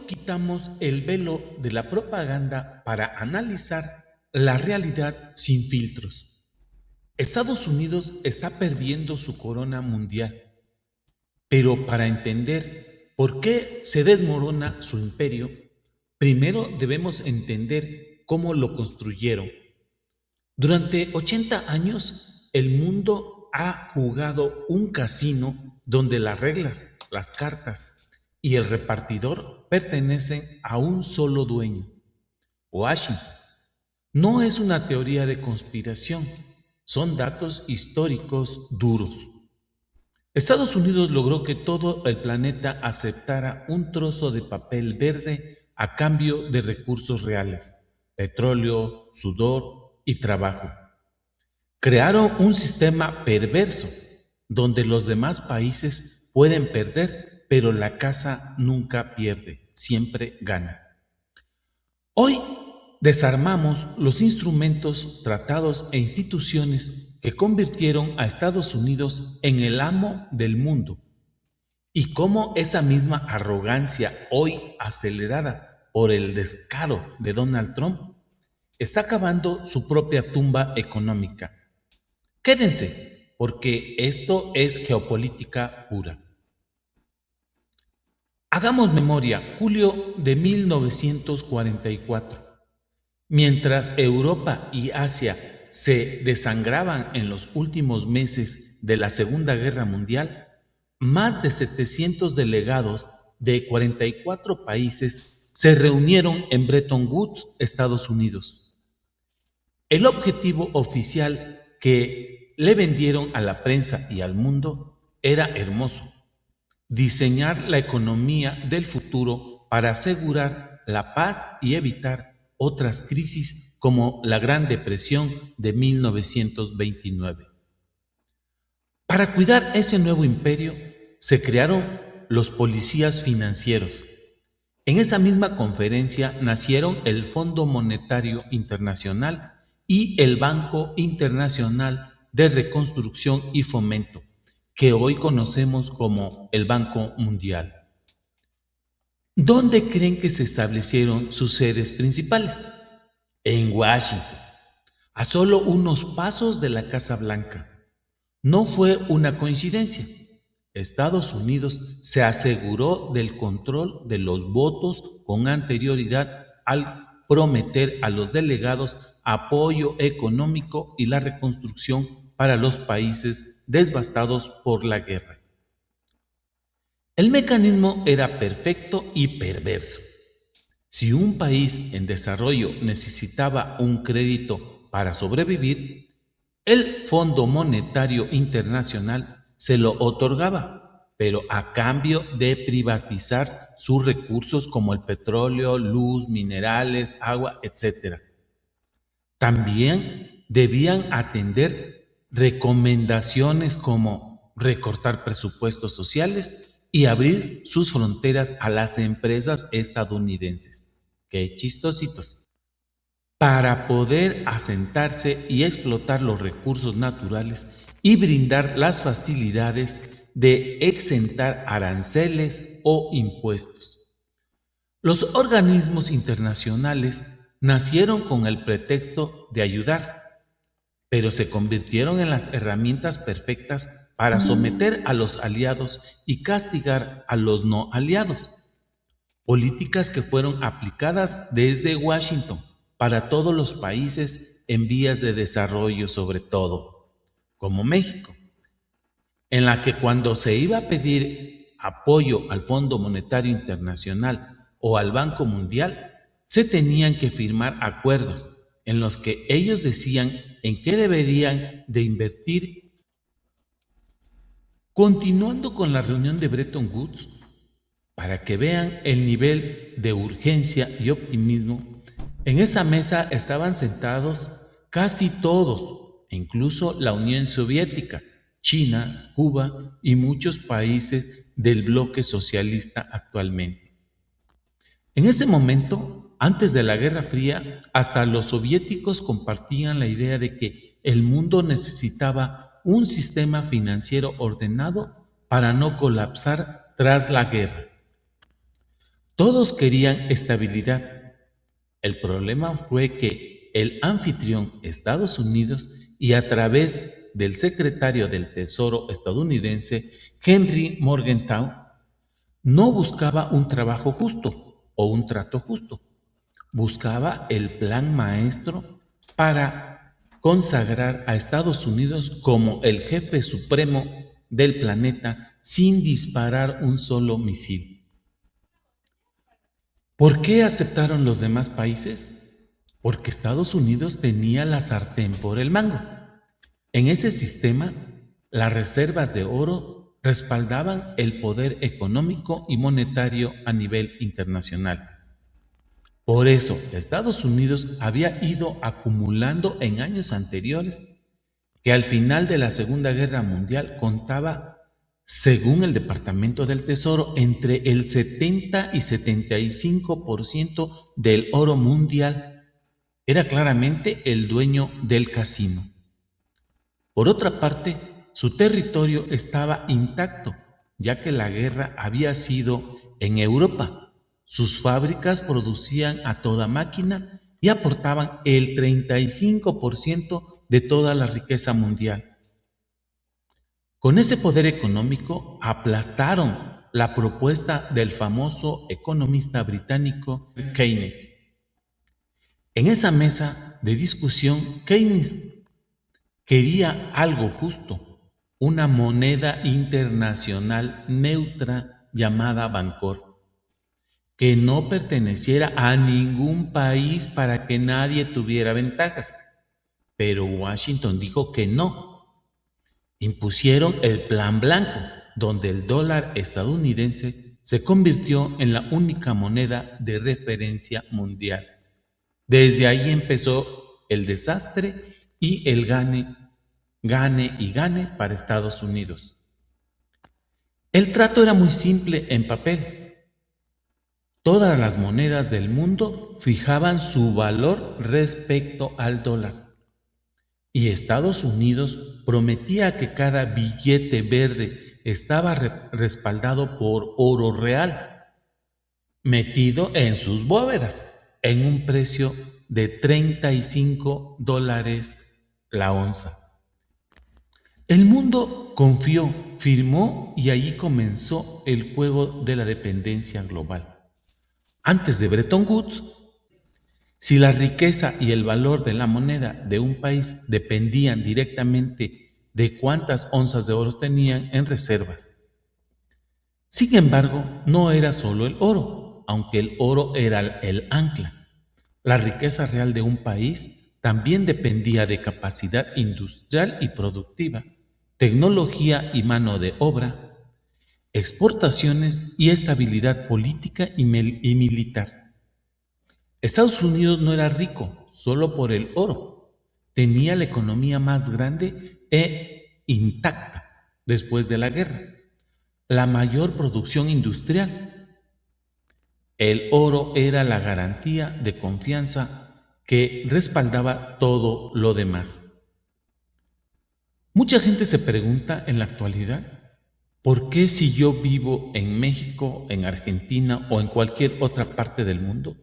quitamos el velo de la propaganda para analizar la realidad sin filtros. Estados Unidos está perdiendo su corona mundial, pero para entender por qué se desmorona su imperio, primero debemos entender cómo lo construyeron. Durante 80 años, el mundo ha jugado un casino donde las reglas, las cartas y el repartidor pertenecen a un solo dueño, Washington. No es una teoría de conspiración, son datos históricos duros. Estados Unidos logró que todo el planeta aceptara un trozo de papel verde a cambio de recursos reales, petróleo, sudor y trabajo. Crearon un sistema perverso donde los demás países pueden perder, pero la casa nunca pierde, siempre gana. Hoy desarmamos los instrumentos, tratados e instituciones que convirtieron a Estados Unidos en el amo del mundo y cómo esa misma arrogancia, hoy acelerada por el descaro de Donald Trump, está cavando su propia tumba económica. Quédense, porque esto es geopolítica pura. Hagamos memoria, julio de 1944. Mientras Europa y Asia se desangraban en los últimos meses de la Segunda Guerra Mundial, más de 700 delegados de 44 países se reunieron en Bretton Woods, Estados Unidos. El objetivo oficial que le vendieron a la prensa y al mundo era hermoso: diseñar la economía del futuro para asegurar la paz y evitar otras crisis como la Gran Depresión de 1929. Para cuidar ese nuevo imperio, se crearon los policías financieros. En esa misma conferencia nacieron el Fondo Monetario Internacional y el Banco Internacional de Reconstrucción y Fomento, que hoy conocemos como el Banco Mundial. ¿Dónde creen que se establecieron sus sedes principales? En Washington, a solo unos pasos de la Casa Blanca. No fue una coincidencia. Estados Unidos se aseguró del control de los votos con anterioridad al prometer a los delegados apoyo económico y la reconstrucción para los países devastados por la guerra. El mecanismo era perfecto y perverso. Si un país en desarrollo necesitaba un crédito para sobrevivir, el Fondo Monetario Internacional se lo otorgaba, pero a cambio de privatizar sus recursos como el petróleo, luz, minerales, agua, etc. También debían atender recomendaciones como recortar presupuestos sociales y abrir sus fronteras a las empresas estadounidenses. ¡Qué chistositos! Para poder asentarse y explotar los recursos naturales y brindar las facilidades de exentar aranceles o impuestos. Los organismos internacionales nacieron con el pretexto de ayudar, pero se convirtieron en las herramientas perfectas para someter a los aliados y castigar a los no aliados. Políticas que fueron aplicadas desde Washington para todos los países en vías de desarrollo, sobre todo, como México, en la que cuando se iba a pedir apoyo al Fondo Monetario Internacional o al Banco Mundial, se tenían que firmar acuerdos en los que ellos decían en qué deberían de invertir. Continuando con la reunión de Bretton Woods, para que vean el nivel de urgencia y optimismo, en esa mesa estaban sentados casi todos, incluso la Unión Soviética, China, Cuba y muchos países del bloque socialista actualmente. En ese momento, antes de la Guerra Fría, hasta los soviéticos compartían la idea de que el mundo necesitaba un sistema financiero ordenado para no colapsar tras la guerra. Todos querían estabilidad. El problema fue que el anfitrión, Estados Unidos, y a través del secretario del Tesoro estadounidense, Henry Morgenthau, no buscaba un trabajo justo o un trato justo, buscaba el plan maestro para consagrar a Estados Unidos como el jefe supremo del planeta sin disparar un solo misil. ¿Por qué aceptaron los demás países? Porque Estados Unidos tenía la sartén por el mango. En ese sistema, las reservas de oro respaldaban el poder económico y monetario a nivel internacional. Por eso, Estados Unidos había ido acumulando en años anteriores que al final de la Segunda Guerra Mundial contaba, según el Departamento del Tesoro, entre el 70 y 75% del oro mundial. Era claramente el dueño del casino. Por otra parte, su territorio estaba intacto, ya que la guerra había sido en Europa. Sus fábricas producían a toda máquina y aportaban el 35% de toda la riqueza mundial. Con ese poder económico aplastaron la propuesta del famoso economista británico Keynes. En esa mesa de discusión, Keynes quería algo justo, una moneda internacional neutra llamada Bancor, que no perteneciera a ningún país para que nadie tuviera ventajas. Pero Washington dijo que no. Impusieron el Plan Blanco, donde el dólar estadounidense se convirtió en la única moneda de referencia mundial. Desde ahí empezó el desastre y el gane y gane para Estados Unidos. El trato era muy simple en papel. Todas las monedas del mundo fijaban su valor respecto al dólar. Y Estados Unidos prometía que cada billete verde estaba respaldado por oro real, metido en sus bóvedas, en un precio de $35 la onza. El mundo confió, firmó y ahí comenzó el juego de la dependencia global. Antes de Bretton Woods, si la riqueza y el valor de la moneda de un país dependían directamente de cuántas onzas de oro tenían en reservas. Sin embargo, no era solo el oro, aunque el oro era el ancla. La riqueza real de un país también dependía de capacidad industrial y productiva, tecnología y mano de obra, exportaciones y estabilidad política y militar. Estados Unidos no era rico solo por el oro, tenía la economía más grande e intacta después de la guerra, la mayor producción industrial. El oro era la garantía de confianza que respaldaba todo lo demás. Mucha gente se pregunta en la actualidad, ¿por qué si yo vivo en México, en Argentina o en cualquier otra parte del mundo,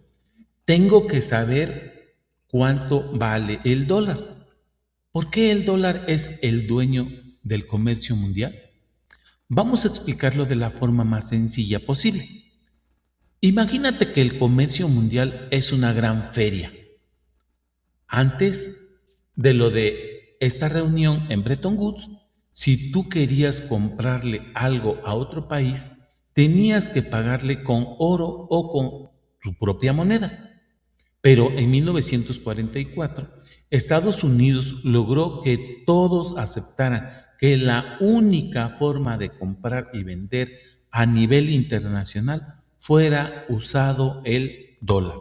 tengo que saber cuánto vale el dólar? ¿Por qué el dólar es el dueño del comercio mundial? Vamos a explicarlo de la forma más sencilla posible. Imagínate que el comercio mundial es una gran feria. Antes de lo de esta reunión en Bretton Woods, si tú querías comprarle algo a otro país, tenías que pagarle con oro o con tu propia moneda. Pero en 1944, Estados Unidos logró que todos aceptaran que la única forma de comprar y vender a nivel internacional fuera usado el dólar.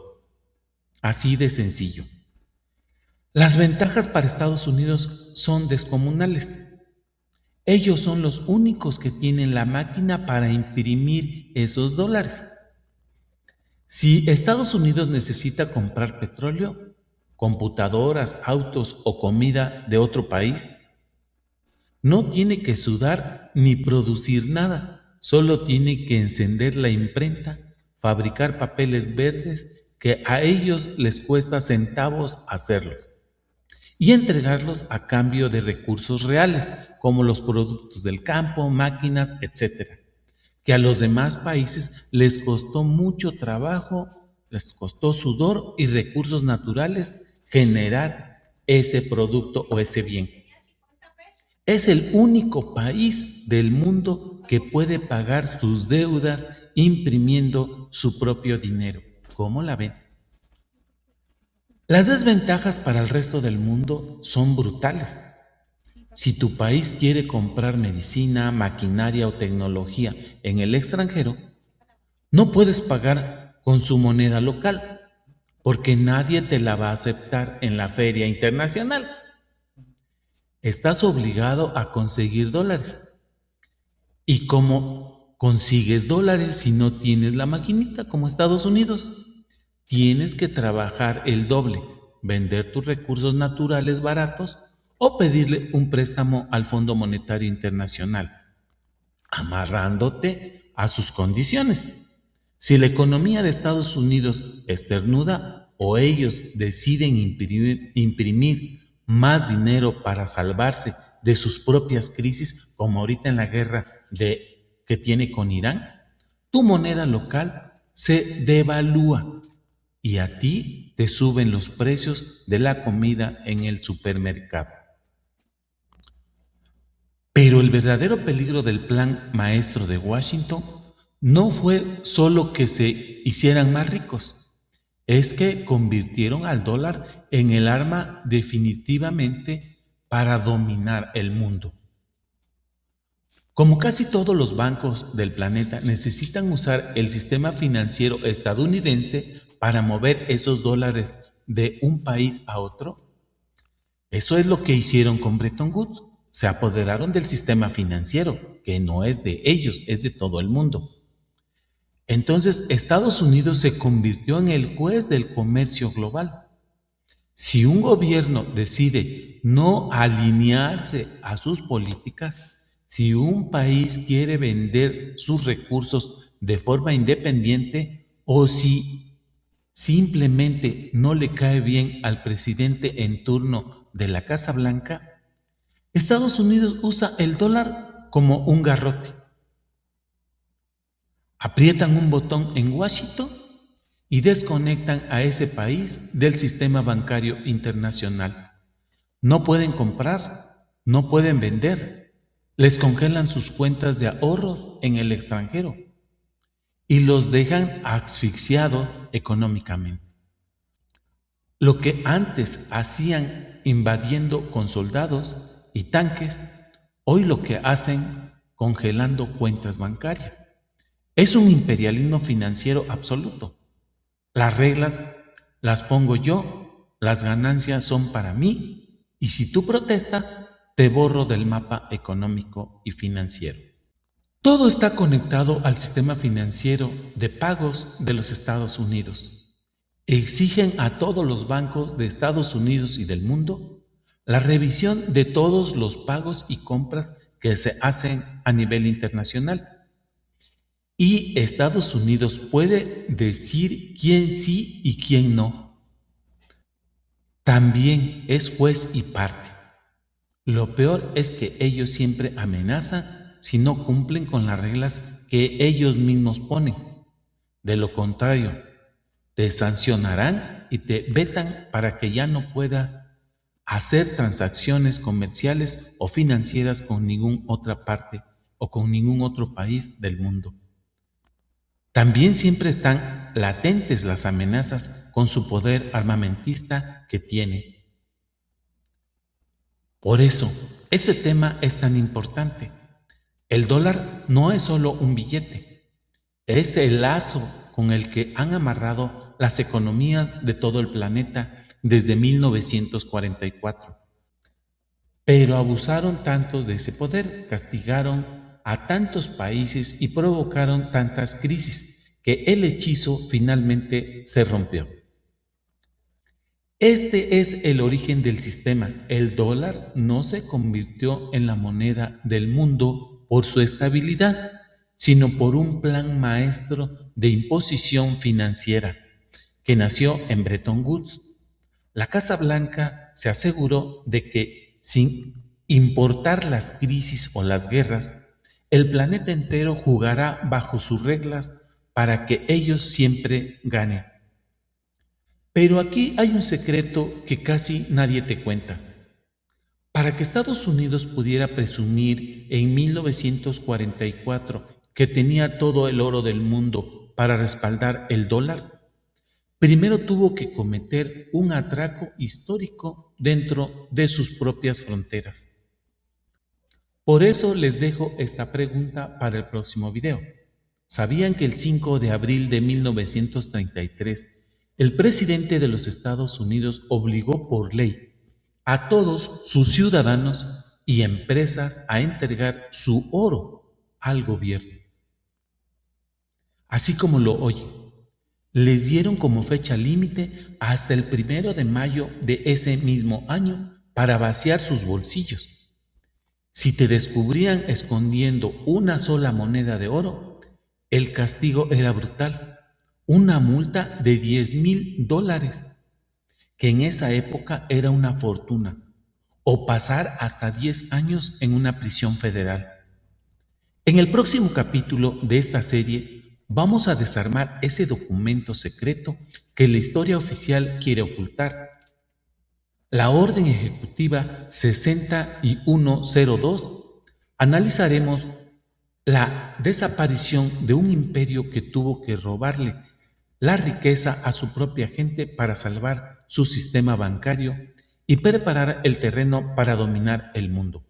Así de sencillo. Las ventajas para Estados Unidos son descomunales. Ellos son los únicos que tienen la máquina para imprimir esos dólares. Si Estados Unidos necesita comprar petróleo, computadoras, autos o comida de otro país, no tiene que sudar ni producir nada, solo tiene que encender la imprenta, fabricar papeles verdes que a ellos les cuesta centavos hacerlos y entregarlos a cambio de recursos reales, como los productos del campo, máquinas, etcétera, que a los demás países les costó mucho trabajo, les costó sudor y recursos naturales generar ese producto o ese bien. Es el único país del mundo que puede pagar sus deudas imprimiendo su propio dinero. ¿Cómo la ven? Las desventajas para el resto del mundo son brutales. Si tu país quiere comprar medicina, maquinaria o tecnología en el extranjero, no puedes pagar con su moneda local, porque nadie te la va a aceptar en la feria internacional. Estás obligado a conseguir dólares. ¿Y cómo consigues dólares si no tienes la maquinita como Estados Unidos? Tienes que trabajar el doble, vender tus recursos naturales baratos o pedirle un préstamo al Fondo Monetario Internacional, amarrándote a sus condiciones. Si la economía de Estados Unidos estornuda o ellos deciden imprimir más dinero para salvarse de sus propias crisis, como ahorita en la guerra que tiene con Irán, tu moneda local se devalúa y a ti te suben los precios de la comida en el supermercado. Pero el verdadero peligro del plan maestro de Washington no fue solo que se hicieran más ricos, es que convirtieron al dólar en el arma definitivamente para dominar el mundo. Como casi todos los bancos del planeta necesitan usar el sistema financiero estadounidense para mover esos dólares de un país a otro, eso es lo que hicieron con Bretton Woods. Se apoderaron del sistema financiero, que no es de ellos, es de todo el mundo. Entonces, Estados Unidos se convirtió en el juez del comercio global. Si un gobierno decide no alinearse a sus políticas, si un país quiere vender sus recursos de forma independiente o si simplemente no le cae bien al presidente en turno de la Casa Blanca, Estados Unidos usa el dólar como un garrote. Aprietan un botón en Washington y desconectan a ese país del sistema bancario internacional. No pueden comprar, no pueden vender, les congelan sus cuentas de ahorros en el extranjero y los dejan asfixiados económicamente. Lo que antes hacían invadiendo con soldados y tanques, hoy lo que hacen congelando cuentas bancarias. Es un imperialismo financiero absoluto. Las reglas las pongo yo, las ganancias son para mí y si tú protestas, te borro del mapa económico y financiero. Todo está conectado al sistema financiero de pagos de los Estados Unidos. Exigen a todos los bancos de Estados Unidos y del mundo la revisión de todos los pagos y compras que se hacen a nivel internacional. Y Estados Unidos puede decir quién sí y quién no. También es juez y parte. Lo peor es que ellos siempre amenazan si no cumplen con las reglas que ellos mismos ponen. De lo contrario, te sancionarán y te vetan para que ya no puedas hacer transacciones comerciales o financieras con ninguna otra parte o con ningún otro país del mundo. También siempre están latentes las amenazas con su poder armamentista que tiene. Por eso, ese tema es tan importante. El dólar no es solo un billete, es el lazo con el que han amarrado las economías de todo el planeta desde 1944. Pero abusaron tantos de ese poder, castigaron a tantos países y provocaron tantas crisis que el hechizo finalmente se rompió. Este es el origen del sistema. El dólar no se convirtió en la moneda del mundo por su estabilidad, sino por un plan maestro de imposición financiera que nació en Bretton Woods. La Casa Blanca se aseguró de que, sin importar las crisis o las guerras, el planeta entero jugará bajo sus reglas para que ellos siempre ganen. Pero aquí hay un secreto que casi nadie te cuenta. Para que Estados Unidos pudiera presumir en 1944 que tenía todo el oro del mundo para respaldar el dólar, primero tuvo que cometer un atraco histórico dentro de sus propias fronteras. Por eso les dejo esta pregunta para el próximo video. ¿Sabían que el 5 de abril de 1933 el presidente de los Estados Unidos obligó por ley a todos sus ciudadanos y empresas a entregar su oro al gobierno? Así como lo oyen, les dieron como fecha límite hasta el 1 de mayo de ese mismo año para vaciar sus bolsillos. Si te descubrían escondiendo una sola moneda de oro, el castigo era brutal: una multa de $10,000, que en esa época era una fortuna, o pasar hasta 10 años en una prisión federal. En el próximo capítulo de esta serie vamos a desarmar ese documento secreto que la historia oficial quiere ocultar. La Orden Ejecutiva 6102. Analizaremos la desaparición de un imperio que tuvo que robarle la riqueza a su propia gente para salvar su sistema bancario y preparar el terreno para dominar el mundo.